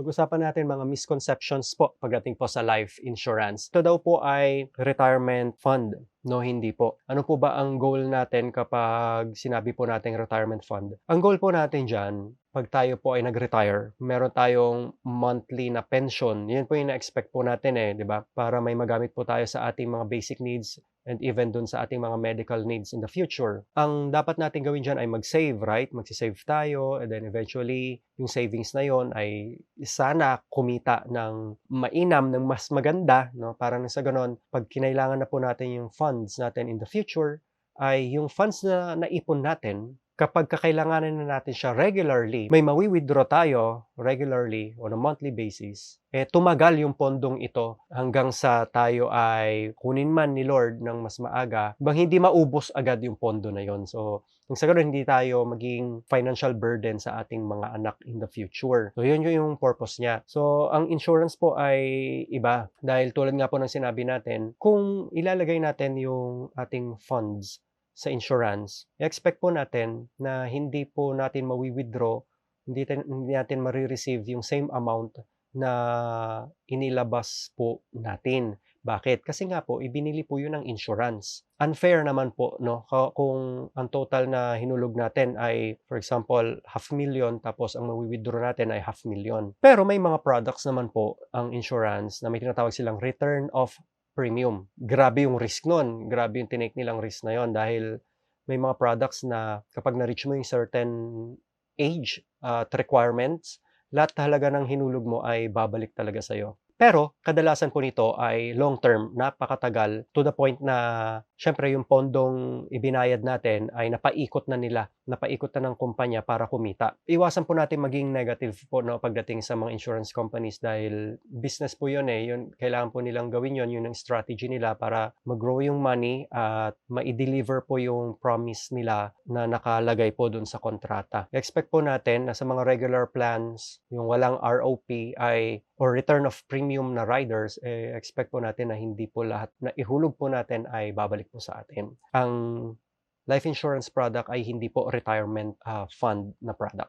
Pag-usapan natin mga misconceptions po pagdating po sa life insurance. Ito daw po ay retirement fund, no, hindi po. Ano po ba ang goal natin kapag sinabi po nating retirement fund? Ang goal po natin diyan, pag tayo po ay nag-retire, meron tayong monthly na pension. Yun po yung na-expect po natin eh, di ba? Para may magamit po tayo sa ating mga basic needs and even dun sa ating mga medical needs in the future. Ang dapat natin gawin dyan ay mag-save, right? Magsisave tayo and then eventually yung savings na yon ay sana kumita ng mainam, ng mas maganda, no? Para na sa ganon, pag kinailangan na po natin yung funds natin in the future, ay yung funds na naipon natin, kapag kakailanganin na natin siya regularly, may mawi-withdraw tayo regularly on a monthly basis, tumagal yung pondong ito hanggang sa tayo ay kunin man ni Lord ng mas maaga, bang hindi maubos agad yung pondo na yon. So, sa ganun, hindi tayo maging financial burden sa ating mga anak in the future. So, yun yung purpose niya. So, ang insurance po ay iba. Dahil tulad nga po ng sinabi natin, kung ilalagay natin yung ating funds sa insurance, expect po natin na hindi po natin mawi-withdraw, hindi natin marireceive yung same amount na inilabas po natin. Bakit? Kasi nga po, ibinili po yun ng insurance. Unfair naman po, no? Kung ang total na hinulog natin ay, for example, 500,000 tapos ang mawi-withdraw natin ay 500,000. Pero may mga products naman po ang insurance na may tinatawag silang return of premium. Grabe yung risk nun. Grabe yung tinake nilang risk na yon dahil may mga products na kapag na-reach mo yung certain age at requirements, lahat talaga ng hinulog mo ay babalik talaga sa'yo. Pero kadalasan po nito ay long term, napakatagal, to the point na syempre yung pondong ibinayad natin ay napaikot na ng kumpanya para kumita. Iwasan po natin maging negative po, no, pagdating sa mga insurance companies dahil business po yun eh. Yun, kailangan po nilang gawin yun ang strategy nila para mag-grow yung money at ma-deliver po yung promise nila na nakalagay po dun sa kontrata. Expect po natin na sa mga regular plans, yung walang ROP ay or return of premium na riders, expect po natin na hindi po lahat na ihulog po natin ay babalik po sa atin. Ang life insurance product ay hindi po retirement fund na product.